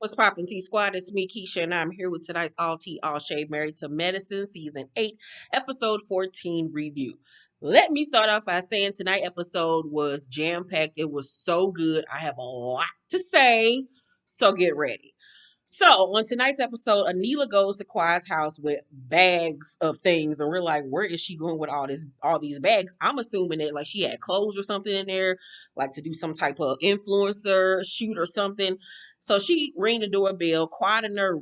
What's poppin' T Squad? It's me, Keisha, and I'm here with tonight's All Tea, All Shade Married to Medicine, Season 8, Episode 14 review. Let me start off by saying tonight's episode was jam packed. It was so good. I have a lot to say, so get ready. So, on tonight's episode, Anila goes to Quiet's house with bags of things, and we're like, where is she going with all these bags? I'm assuming that like she had clothes or something in there, like to do some type of influencer shoot or something. So she rang the doorbell, quiet in there,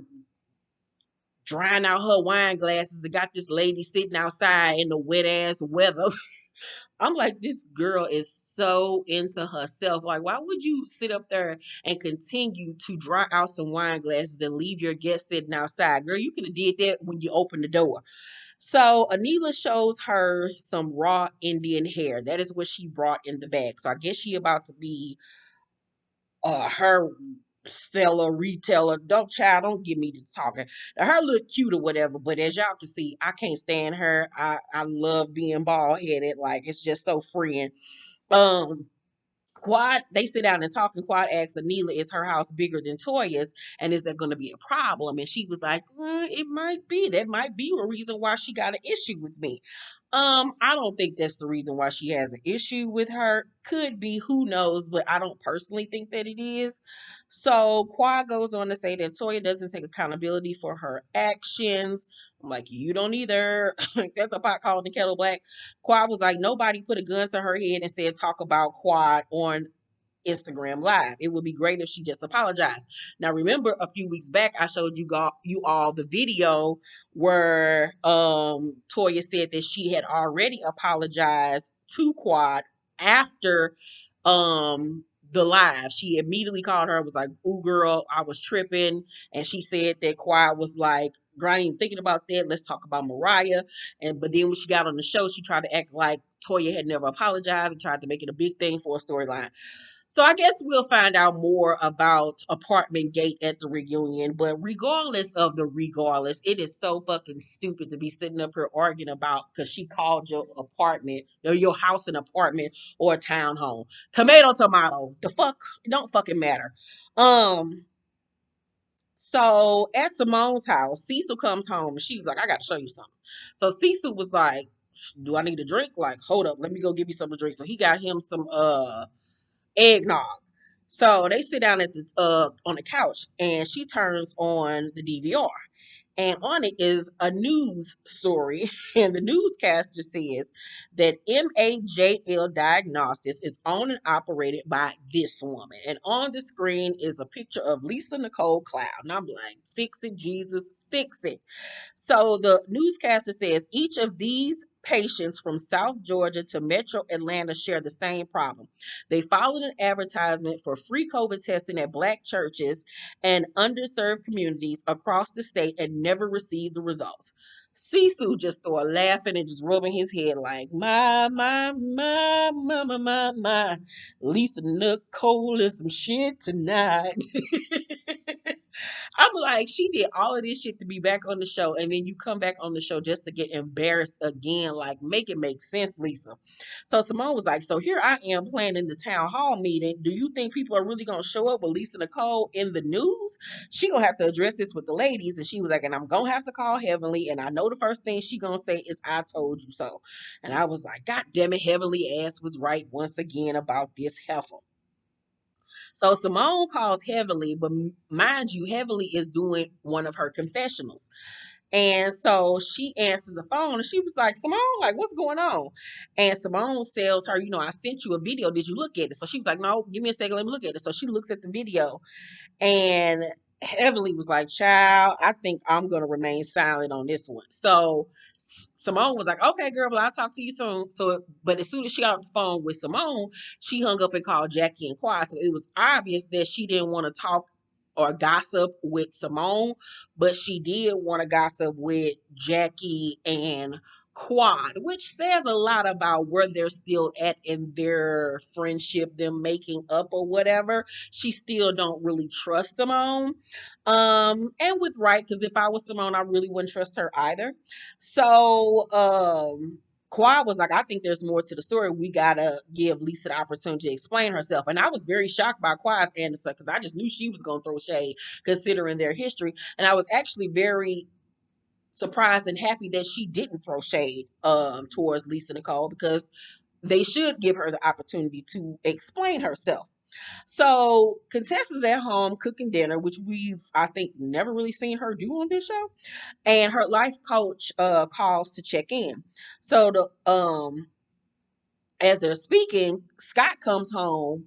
drying out her wine glasses, and got this lady sitting outside in the wet ass weather. I'm like, this girl is so into herself. Like, why would you sit up there and continue to dry out some wine glasses and leave your guest sitting outside? Girl, you could have did that when you opened the door. So Anila shows her some raw Indian hair. That is what she brought in the bag. So I guess she about to be her seller, retailer. Don't give me the talking. Now, her look cute or whatever, but as y'all can see, I can't stand her. I love being bald headed. Like it's just so freeing. Um Quad, they sit down and talk, and Quad asks Anila, is her house bigger than Toya's? And is that going to be a problem? And she was like, it might be. That might be a reason why she got an issue with me. I don't think that's the reason why she has an issue with her. Could be, who knows, but I don't personally think that it is. So Quad goes on to say that Toya doesn't take accountability for her actions. I'm like, you don't either. That's the pot calling the kettle black. Quad was like, nobody put a gun to her head and said, talk about Quad on Instagram Live. It would be great if she just apologized. Now, remember a few weeks back, I showed you all the video where Toya said that she had already apologized to Quad after the live. She immediately called her, was like, ooh girl, I was tripping. And she said that Quad was like, girl, I ain't even thinking about that. Let's talk about Mariah. And but then when she got on the show, she tried to act like Toya had never apologized and tried to make it a big thing for a storyline. So I guess we'll find out more about Apartment Gate at the reunion. But regardless, it is so fucking stupid to be sitting up here arguing about because she called your apartment or your house an apartment or a townhome. Tomato, tomato. The fuck, it don't fucking matter. Um. So at Simone's house, Cecil comes home and she was like, I got to show you something. So Cecil was like, do I need a drink? Like, hold up, let me go give you something to drink. So he got him some eggnog. So they sit down at the on the couch and she turns on the DVR. And on it is a news story. And the newscaster says that MAJL Diagnostics is owned and operated by this woman. And on the screen is a picture of Lisa Nicole Cloud. And I'm like, fix it, Jesus, fix it. So the newscaster says each of these patients from South Georgia to Metro Atlanta share the same problem. They followed an advertisement for free COVID testing at Black churches and underserved communities across the state and never received the results. Sisu just started laughing and just rubbing his head like, my. Lisa Nicole is some shit tonight. I'm like, she did all of this shit to be back on the show, and then you come back on the show just to get embarrassed again. Like, make it make sense, Lisa. So Simone was like, so here I am planning the town hall meeting. Do you think people are really gonna show up with Lisa Nicole in the news? She gonna have to address this with the ladies. And she was like, and I'm gonna have to call Heavenly, and I know the first thing she gonna say is I told you so. And I was like, God damn it, Heavenly ass was right once again about this heifer. So Simone calls Heavily, but mind you, Heavily is doing one of her confessionals. And so she answers the phone and she was like, Simone, like, what's going on? And Simone tells her, I sent you a video. Did you look at it? So she was like, no, give me a second. Let me look at it. So she looks at the video and Heavenly was like, child, I think I'm going to remain silent on this one. So Simone was like, okay, girl, well, I'll talk to you soon. So, but as soon as she got off the phone with Simone, she hung up and called Jackie and Quad. So it was obvious that she didn't want to talk or gossip with Simone, but she did want to gossip with Jackie and Quad, which says a lot about where they're still at in their friendship, them making up or whatever. She still don't really trust Simone. And with right, because if I was Simone, I really wouldn't trust her either. So Quad was like, I think there's more to the story. We gotta give Lisa the opportunity to explain herself. And I was very shocked by Quad's answer because I just knew she was gonna throw shade considering their history. And I was actually very surprised and happy that she didn't throw shade towards Lisa Nicole because they should give her the opportunity to explain herself. So Contessa's at home cooking dinner, which we've I think never really seen her do on this show. And her life coach calls to check in. So the as they're speaking, Scott comes home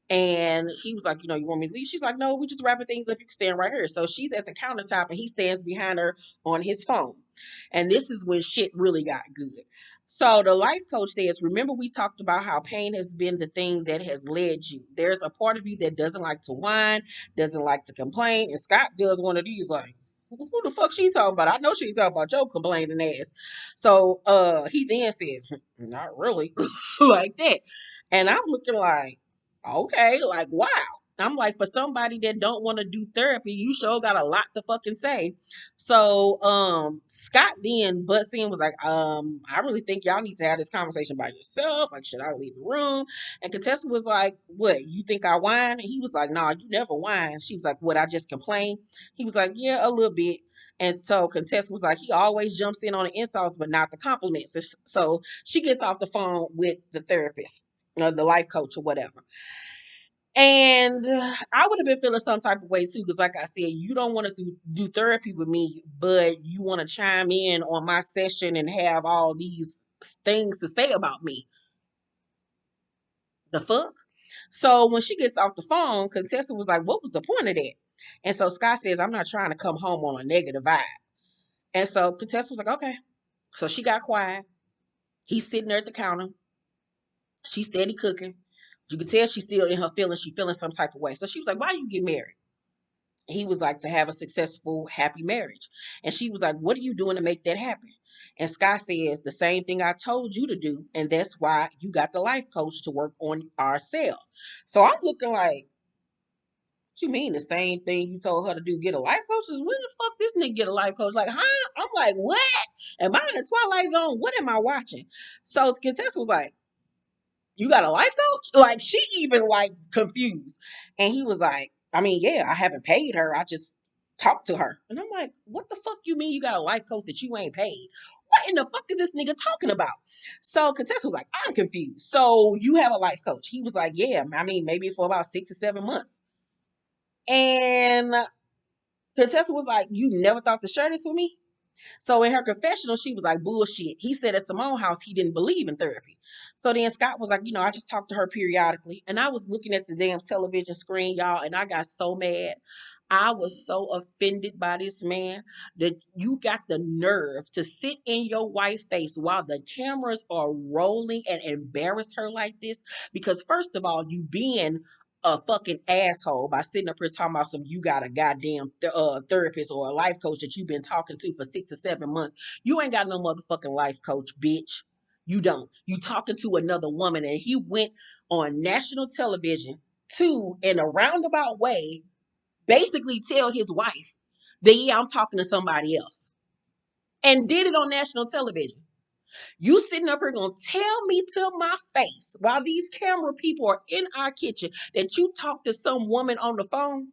and he was like, you want me to leave? She's like, no, we just wrapping things up. You can stand right here. So she's at the countertop and he stands behind her on his phone. And this is when shit really got good. So the life coach says, remember, we talked about how pain has been the thing that has led you. There's a part of you that doesn't like to whine, doesn't like to complain. And Scott does one of these like, who the fuck she talking about? I know she ain't talking about your complaining ass. So he then says, not really. Like that. And I'm looking like, okay, like wow. I'm like, for somebody that don't want to do therapy, you sure got a lot to fucking say. So Scott then butts in, was like, I really think y'all need to have this conversation by yourself. Like, should I leave the room? And Contessa was like, what, you think I whine? And he was like, nah, you never whine. She was like, what, I just complain? He was like, yeah, a little bit. And so Contessa was like, he always jumps in on the insults, but not the compliments. So she gets off the phone with the therapist, the life coach or whatever. And I would have been feeling some type of way too, because like I said, you don't want to do therapy with me, but you want to chime in on my session and have all these things to say about me. The fuck? So when she gets off the phone, Contessa was like, what was the point of that? And so Scott says, I'm not trying to come home on a negative vibe. And so Contessa was like, okay. So she got quiet. He's sitting there at the counter. She's steady cooking. You can tell she's still in her feelings. She feeling some type of way. So she was like, why you get married? He was like, to have a successful, happy marriage. And she was like, what are you doing to make that happen? And Scott says, the same thing I told you to do. And that's why you got the life coach to work on ourselves. So I'm looking like, what you mean the same thing you told her to do? Get a life coach? When the fuck this nigga get a life coach? Like, huh? I'm like, what? Am I in the Twilight Zone? What am I watching? So Contessa was like, you got a life coach? Like, she even like confused. And he was like, I mean, yeah, I haven't paid her. I just talked to her. And I'm like, what the fuck you mean you got a life coach that you ain't paid? What in the fuck is this nigga talking about? So Contessa was like, I'm confused. So you have a life coach? He was like, yeah, I mean, maybe for about 6 or 7 months. And Contessa was like, you never thought to share this with me? So in her confessional, she was like, bullshit. He said at Simone's house he didn't believe in therapy. So then Scott was like, I just talked to her periodically. And I was looking at the damn television screen, y'all, and I got so mad. I was so offended by this man that you got the nerve to sit in your wife's face while the cameras are rolling and embarrass her like this. Because first of all, you being a fucking asshole by sitting up here talking about some you got a goddamn therapist or a life coach that you've been talking to for 6 or 7 months. You ain't got no motherfucking life coach, bitch. You don't. You talking to another woman, and he went on national television to, in a roundabout way, basically tell his wife that, yeah, I'm talking to somebody else. And did it on national television. You sitting up here gonna tell me to my face while these camera people are in our kitchen that you talked to some woman on the phone?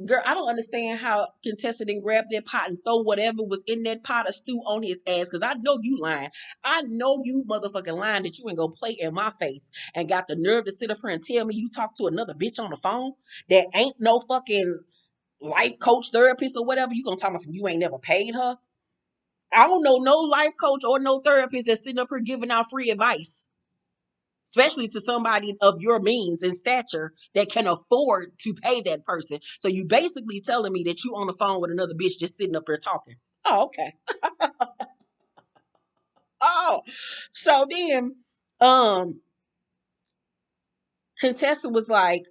Girl, I don't understand how Contessa didn't grab that pot and throw whatever was in that pot of stew on his ass. Cause I know you lying. I know you motherfucking lying that you ain't gonna play in my face and got the nerve to sit up here and tell me you talked to another bitch on the phone that ain't no fucking life coach therapist or whatever. You gonna talk about some you ain't never paid her? I don't know no life coach or no therapist that's sitting up here giving out free advice, especially to somebody of your means and stature that can afford to pay that person. So you basically telling me that you on the phone with another bitch just sitting up there talking. Oh, okay. Oh, so then, um, Contessa was like,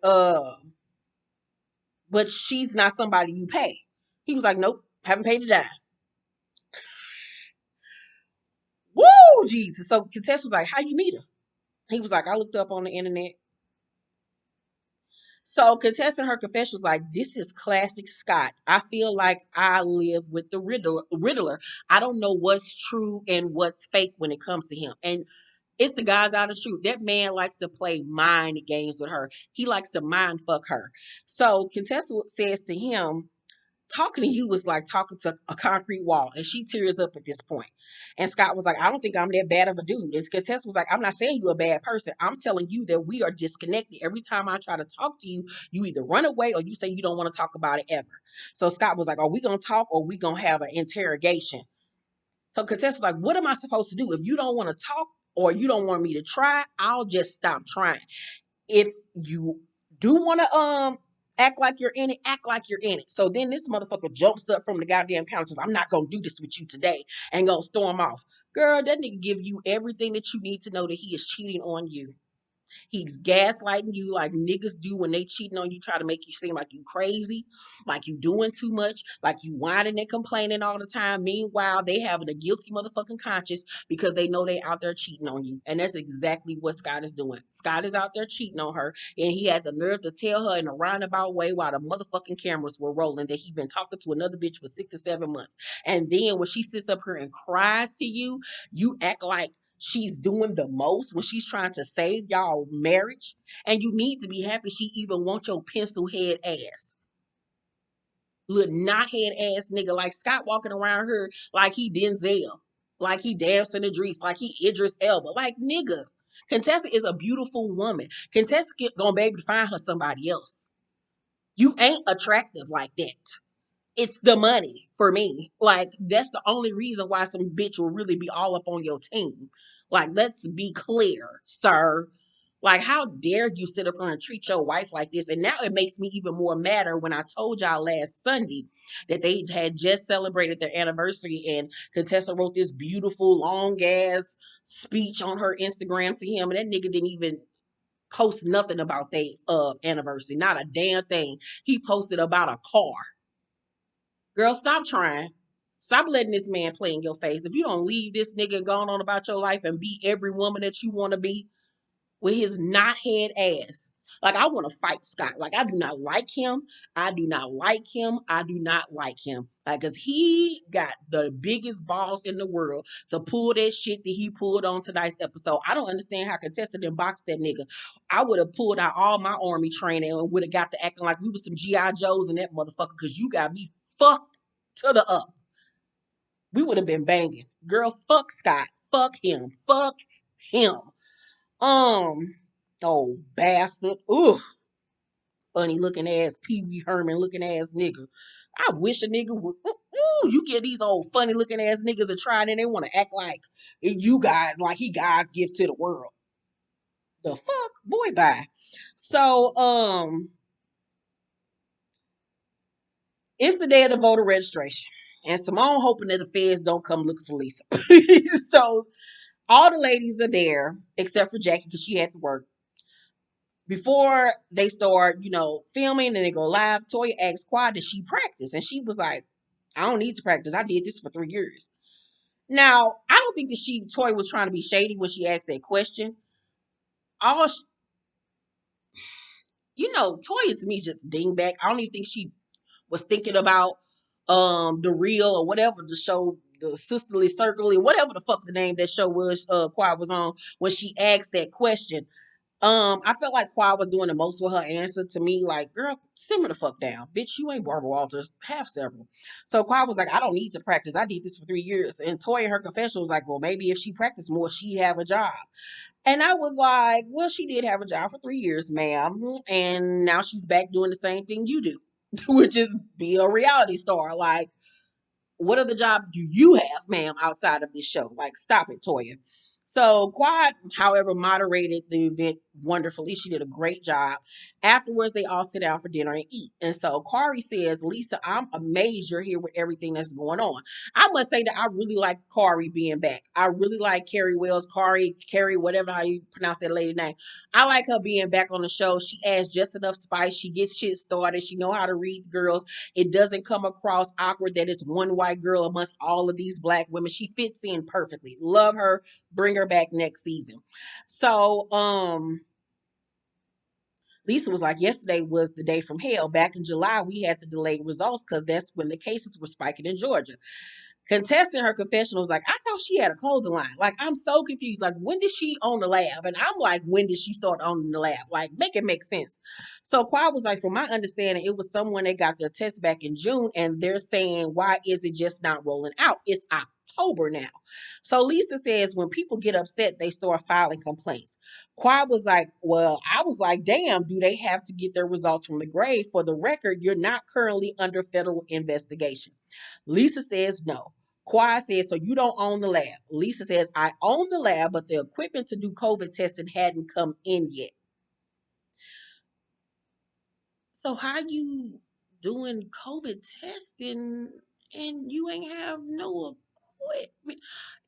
but she's not somebody you pay. He was like, nope, haven't paid a dime. Woo, Jesus. So Contessa was like, how you meet her? He was like, I looked up on the internet. So Contessa in her confession was like, this is classic Scott. I feel like I live with the Riddler. I don't know what's true and what's fake when it comes to him. And it's the guys out of the truth. That man likes to play mind games with her. He likes to mind fuck her. So Contessa says to him, talking to you was like talking to a concrete wall. And she tears up at this point. And Scott was like, I don't think I'm that bad of a dude. And Contessa was like, I'm not saying you're a bad person. I'm telling you that we are disconnected. Every time I try to talk to you, you either run away or you say you don't want to talk about it ever. So Scott was like, are we going to talk or we going to have an interrogation? So Contessa's like, what am I supposed to do? If you don't want to talk or you don't want me to try, I'll just stop trying. If you do want to act like you're in it, act like you're in it. So then this motherfucker jumps up from the goddamn counter and says, I'm not gonna do this with you today, and gonna storm off. Girl, that nigga give you everything that you need to know that he is cheating on you. He's gaslighting you like niggas do when they cheating on you, try to make you seem like you crazy, like you doing too much, like you whining and complaining all the time. Meanwhile, they having a guilty motherfucking conscience because they know they out there cheating on you. And that's exactly what Scott is doing. Scott is out there cheating on her, and he had the nerve to tell her in a roundabout way while the motherfucking cameras were rolling that he been talking to another bitch for 6 to 7 months. And then when she sits up here and cries to you, you act like she's doing the most when she's trying to save y'all marriage. And you need to be happy she even wants your pencil head ass. Little knothead ass nigga like Scott walking around her like he Denzel, like he Damson Idris, like he Idris Elba. Like nigga. Contessa is a beautiful woman. Contessa gonna be able to find her somebody else. You ain't attractive like that. It's the money for me. Like that's the only reason why some bitch will really be all up on your team. Like let's be clear, sir. Like how dare you sit up here and treat your wife like this? And now it makes me even more madder when I told y'all last Sunday that they had just celebrated their anniversary and Contessa wrote this beautiful long ass speech on her Instagram to him, and that nigga didn't even post nothing about their anniversary, not a damn thing. He posted about a car. Girl, stop trying. Stop letting this man play in your face. If you don't leave this nigga going on about your life and be every woman that you want to be with his knothead ass. Like, I want to fight Scott. Like, I do not like him. I do not like him. I do not like him. Like, because he got the biggest balls in the world to pull that shit that he pulled on tonight's episode. I don't understand how Contessa didn't box that nigga. I would have pulled out all my army training and would have got to acting like we was some G.I. Joes in that motherfucker because you got me fucked to the up. We would have been banging. Girl, fuck Scott. Fuck him. Fuck him. Um, oh bastard. Ooh, funny looking ass Pee Wee Herman looking ass nigga. I wish a nigga would. You get these old funny looking ass niggas a try and they want to act like you guys, like he God's gift to the world. The fuck, boy, bye. So, it's the day of the voter registration, and Simone hoping that the feds don't come looking for Lisa. So all the ladies are there except for Jackie because she had to work. Before they start, filming and they go live, Toya asked Quad, did she practice? And she was like, I don't need to practice. I did this for 3 years. Now, I don't think that Toya was trying to be shady when she asked that question. All, Toya to me is just dingback. I don't even think she was thinking about the real or whatever the show, the Sisterly Circle or whatever the fuck the name that show was Quad was on when she asked that question. I felt like Quad was doing the most with her answer to me. Like, girl, simmer the fuck down. Bitch, you ain't Barbara Walters. Have several. So Quad was like, I don't need to practice. I did this for 3 years. And Toya, her confession was like, well, maybe if she practiced more, she'd have a job. And I was like, well, she did have a job for 3 years, ma'am. And now she's back doing the same thing you do, which is be a reality star. Like, what other job do you have, ma'am, outside of this show? Like, stop it, Toya. So Quad, however, moderated the event wonderfully. She did a great job. Afterwards, they all sit down for dinner and eat. And so Kari says, Lisa, I'm amazed you're here with everything that's going on. I must say that I really like Kari being back. I really like Carrie Wells, Carrie, whatever how you pronounce that lady name. I like her being back on the show. She adds just enough spice. She gets shit started. She know how to read the girls. It doesn't come across awkward that it's one white girl amongst all of these black women. She fits in perfectly. Love her. Bring her back next season. So, Lisa was like, yesterday was the day from hell. Back in July, we had the delayed results because that's when the cases were spiking in Georgia. Contessa in her confessional was like, I thought she had a clothing line. Like, I'm so confused. Like, when did she own the lab? And I'm like, when did she start owning the lab? Like, make it make sense. So Quad was like, from my understanding, it was someone that got their test back in June, and they're saying, why is it just not rolling out? It's October now. So Lisa says when people get upset, they start filing complaints. Quad was like, well, I was like, damn, do they have to get their results from the grave? For the record, you're not currently under federal investigation. Lisa says no. Quad says, so you don't own the lab. Lisa says, I own the lab, but the equipment to do COVID testing hadn't come in yet. So how you doing COVID testing and you ain't have no equipment?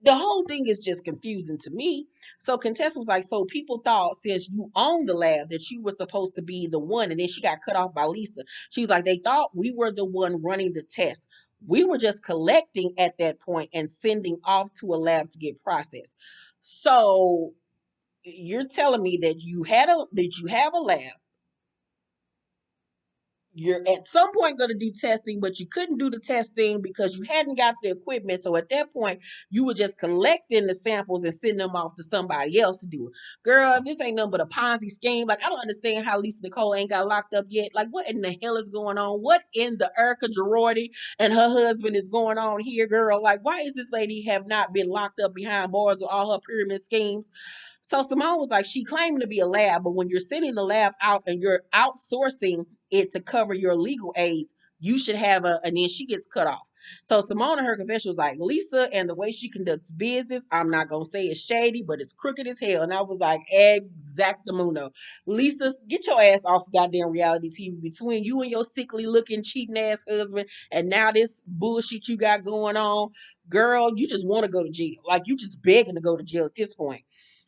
The whole thing is just confusing to me. So Contessa was like, so people thought since you own the lab that you were supposed to be the one, and then she got cut off by Lisa. She was like, they thought we were the one running the test. We were just collecting at that point and sending off to a lab to get processed. So you're telling me that you have a lab, you're at some point going to do testing, but you couldn't do the testing because you hadn't got the equipment. So at that point, you were just collecting the samples and sending them off to somebody else to do it. Girl, this ain't nothing but a Ponzi scheme. Like, I don't understand how Lisa Nicole ain't got locked up yet. Like, what in the hell is going on? What in the Erica Girardi and her husband is going on here, girl? Like, why is this lady have not been locked up behind bars with all her pyramid schemes? So Simone was like, she claimed to be a lab, but when you're sending the lab out and you're outsourcing it to cover your legal aids, you should have and then she gets cut off. So Simone in her confession was like, Lisa and the way she conducts business, I'm not going to say it's shady, but it's crooked as hell. And I was like, exactamundo. Lisa, get your ass off goddamn reality TV between you and your sickly looking cheating ass husband. And now this bullshit you got going on, girl, you just want to go to jail. Like, you just begging to go to jail at this point.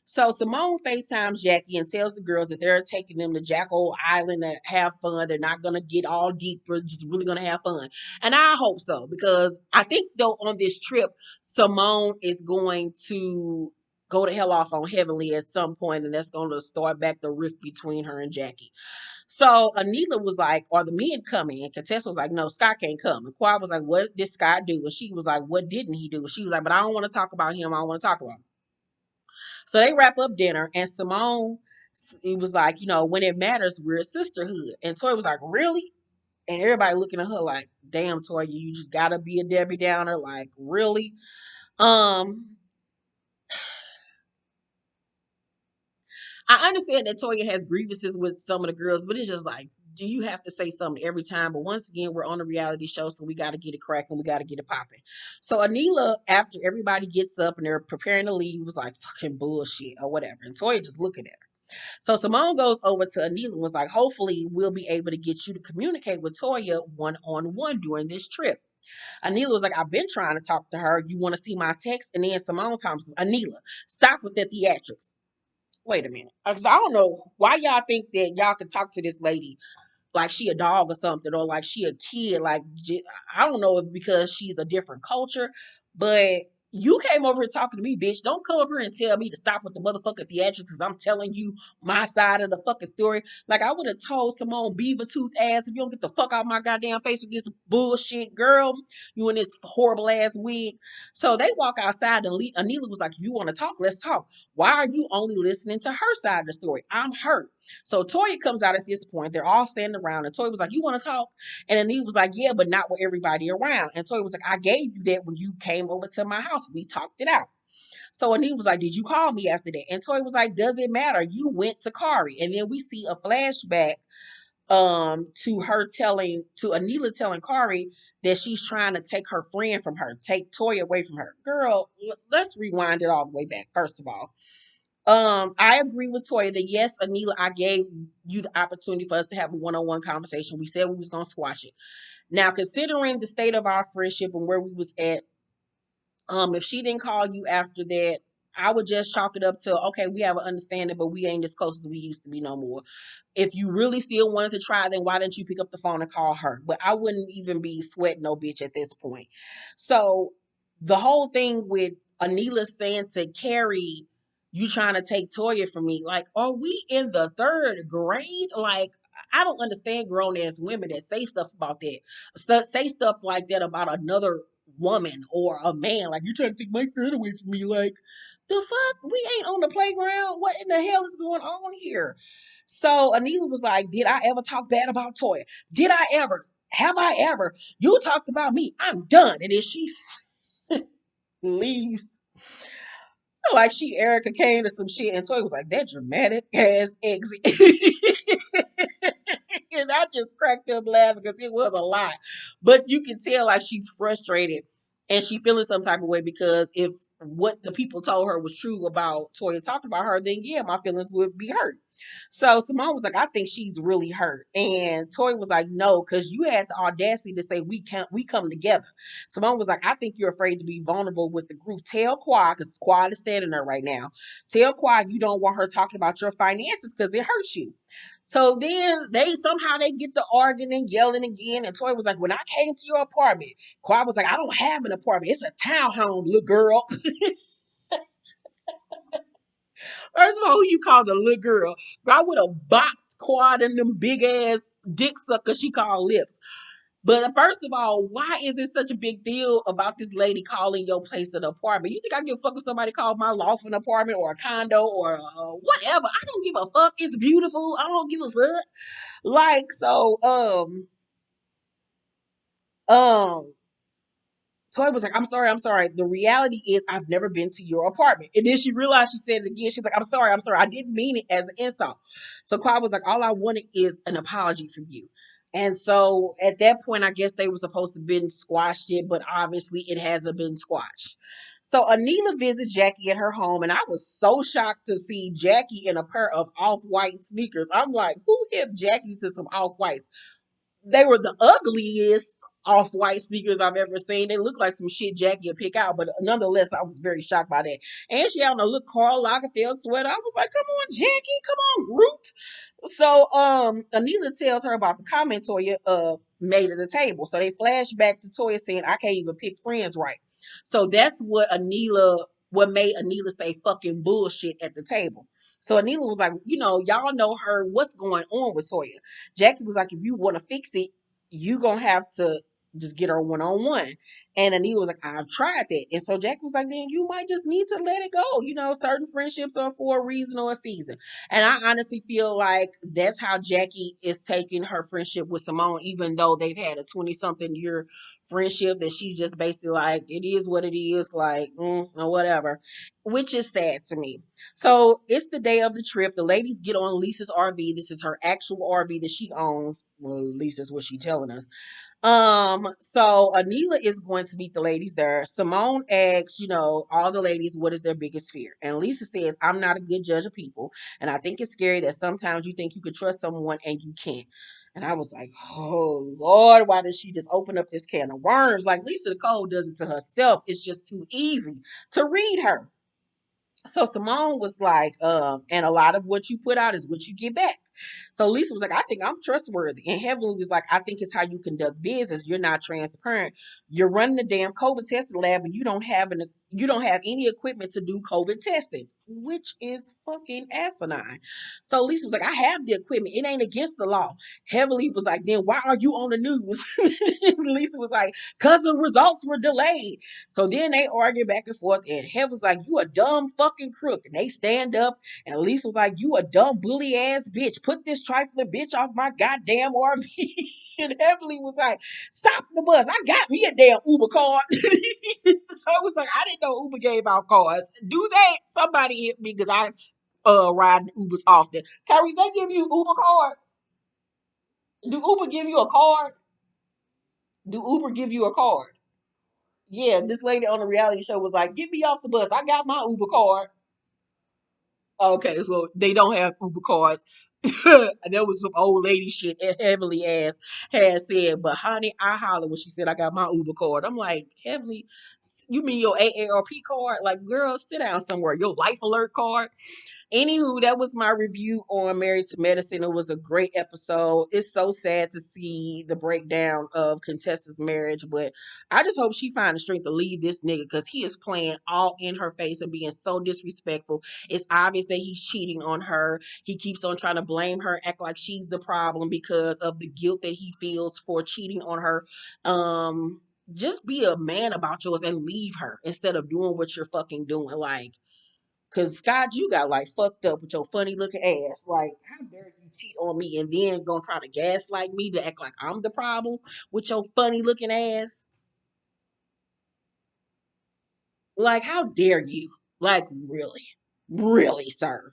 So Simone FaceTimes Jackie and tells the girls that they're taking them to Jackal Island to have fun. They're not gonna get all deep, but just really gonna have fun. And I hope so, because I think though on this trip, Simone is going to go to hell off on Heavenly at some point, and that's gonna start back the rift between her and Jackie. So Anila was like, are the men coming? And Contessa was like, no, Scott can't come. And Quad was like, what did Scott do? And she was like, what didn't he do? And she was like, but I don't want to talk about him. I don't want to talk about him. So they wrap up dinner, and Simone, it was like, when it matters, we're a sisterhood. And Toy was like, really? And everybody looking at her like, damn, Toy, you just gotta be a Debbie Downer. Like, really? Um, I understand that Toya has grievances with some of the girls, but it's just like, do you have to say something every time? But once again, we're on a reality show, so we got to get it cracking. We got to get it popping. So Anila, after everybody gets up and they're preparing to leave, was like, fucking bullshit or whatever. And Toya just looking at her. So Simone goes over to Anila and was like, hopefully we'll be able to get you to communicate with Toya one-on-one during this trip. Anila was like, I've been trying to talk to her. You want to see my text? And then Simone Thompson, Anila, stop with the theatrics. Wait a minute. Because I don't know why y'all think that y'all can talk to this lady like she a dog or something, or like she a kid. Like, I don't know if because she's a different culture, but you came over here talking to me, bitch. Don't come over here and tell me to stop with the motherfucking theatrics because I'm telling you my side of the fucking story. Like, I would have told Simone Beaver Tooth ass, if you don't get the fuck out of my goddamn face with this bullshit, girl, you in this horrible ass wig. So they walk outside and Anila was like, if you want to talk, let's talk. Why are you only listening to her side of the story? I'm hurt. So Toya comes out at this point. They're all standing around, and Toya was like, "You want to talk?" And Anita was like, "Yeah, but not with everybody around." And Toya was like, "I gave you that when you came over to my house. We talked it out." So Anita was like, "Did you call me after that?" And Toya was like, "Does it matter? You went to Kari." And then we see a flashback to her to Anila telling Kari that she's trying to take her friend from her, take Toya away from her. Girl, let's rewind it all the way back. First of all, I agree with Toya that yes, Anila, I gave you the opportunity for us to have a one-on-one conversation. We said we was gonna squash it. Now, considering the state of our friendship and where we was at, if she didn't call you after that, I would just chalk it up to, okay, we have an understanding, but we ain't as close as we used to be no more. If you really still wanted to try, then why didn't you pick up the phone and call her? But I wouldn't even be sweating no bitch at this point. So the whole thing with Anila saying to Carrie, you trying to take Toya from me? Like, are we in the third grade? Like, I don't understand grown ass women that say stuff about that. Say stuff like that about another woman or a man. Like, you trying to take my friend away from me? Like, the fuck? We ain't on the playground. What in the hell is going on here? So Anila was like, did I ever talk bad about Toya? Did I ever? Have I ever? You talked about me. I'm done. And then she leaves like she Erica Kane or some shit, and Toy was like, that dramatic ass exit. And I just cracked up laughing because it was a lot. But you can tell like she's frustrated and she feeling some type of way because if what the people told her was true about Toya talking about her, then yeah, my feelings would be hurt. So Simone was like, I think she's really hurt. And Toy was like, no, because you had the audacity to say we come together. Simone was like, I think you're afraid to be vulnerable with the group. Tell Quad, because Quad is standing there right now. Tell Quad you don't want her talking about your finances because it hurts you. So then they get to arguing and yelling again. And Toy was like, when I came to your apartment, Quad was like, I don't have an apartment. It's a townhome, little girl. First of all, who you call the little girl? I would have boxed Quad in them big ass dick suckers she called lips. But first of all, why is it such a big deal about this lady calling your place an apartment? You think I give a fuck if somebody called my loft an apartment or a condo or whatever? I don't give a fuck. It's beautiful. I don't give a fuck. Like so, um, Toy was like, I'm sorry. The reality is I've never been to your apartment. And then she realized she said it again. She's like, I'm sorry. I didn't mean it as an insult. So Quad was like, all I wanted is an apology from you. And so at that point, I guess they were supposed to have been squashed it, but obviously it hasn't been squashed. So Anila visits Jackie at her home, and I was so shocked to see Jackie in a pair of off-white sneakers. I'm like, who hit Jackie to some off-whites? They were the ugliest off-white sneakers I've ever seen. They looked like some shit Jackie would pick out, but nonetheless, I was very shocked by that. And she had on a little Karl Lagerfeld sweater. I was like, come on, Jackie, come on, Groot. So Anila tells her about the comment Toya made at the table. So they flash back to Toya saying, I can't even pick friends right. So that's what made Anila say fucking bullshit at the table. So Anila was like, y'all know her, what's going on with Toya? Jackie was like, if you want to fix it, you gonna have to just get her one on one. And Anita was like, I've tried that. And so Jackie was like, then you might just need to let it go. Certain friendships are for a reason or a season. And I honestly feel like that's how Jackie is taking her friendship with Simone, even though they've had a 20 something year friendship, that she's just basically like, it is what it is, like, or whatever, which is sad to me. So it's the day of the trip. The ladies get on Lisa's RV. This is her actual RV that she owns. Well, at least that's what she's telling us. So Anila is going to meet the ladies there. Simone asks, all the ladies, what is their biggest fear? And Lisa says, I'm not a good judge of people. And I think it's scary that sometimes you think you could trust someone and you can't. And I was like, oh Lord, why did she just open up this can of worms? Like Lisa Nicole does it to herself. It's just too easy to read her. So Simone was like, and a lot of what you put out is what you get back. So Lisa was like, I think I'm trustworthy. And Heavenly was like, I think it's how you conduct business. You're not transparent. You're running the damn COVID testing lab and you don't have any equipment to do COVID testing, which is fucking asinine. So Lisa was like, I have the equipment. It ain't against the law. Heavenly was like, then why are you on the news? Lisa was like, because the results were delayed. So then they argue back and forth, and Heaven's like, you a dumb fucking crook. And they stand up, and Lisa was like, you a dumb bully ass bitch. Put this trifling bitch off my goddamn RV. And Heavenly was like, stop the bus. I got me a damn Uber card. I was like, I didn't know Uber gave out cards. Do they? Somebody hit me because I ride Ubers often. Carrie, they give you Uber cards? Do Uber give you a card? Do Uber give you a card? Yeah, this lady on the reality show was like, get me off the bus. I got my Uber card. Okay, so they don't have Uber cards. That was some old lady shit that Heavenly ass had said. But honey, I hollered when she said I got my Uber card. I'm like, Heavenly, you mean your AARP card? Like, girl, sit down somewhere. Your life alert card. Anywho, that was my review on Married to Medicine. It was a great episode. It's so sad to see the breakdown of Contessa's marriage, but I just hope she finds the strength to leave this nigga because he is playing all in her face and being so disrespectful. It's obvious that he's cheating on her. He keeps on trying to blame her, act like she's the problem because of the guilt that he feels for cheating on her. Just be a man about yours and leave her instead of doing what you're fucking doing. Like, cause Scott, you got like fucked up with your funny looking ass. Like, how dare you cheat on me and then gonna try to gaslight me to act like I'm the problem with your funny looking ass? Like, how dare you? Like, really? Really, sir?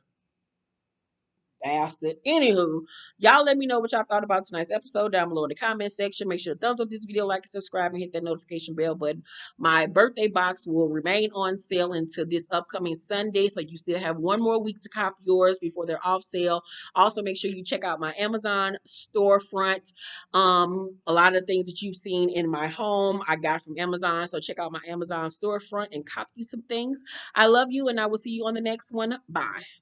Bastard. Anywho, y'all let me know what y'all thought about tonight's episode down below in the comment section. Make sure to thumbs up this video, like and subscribe, and hit that notification bell button. My birthday box will remain on sale until this upcoming Sunday, so you still have one more week to cop yours before they're off sale. Also, make sure you check out my Amazon storefront. A lot of things that you've seen in my home, I got from Amazon, so check out my Amazon storefront and cop you some things. I love you, and I will see you on the next one. Bye.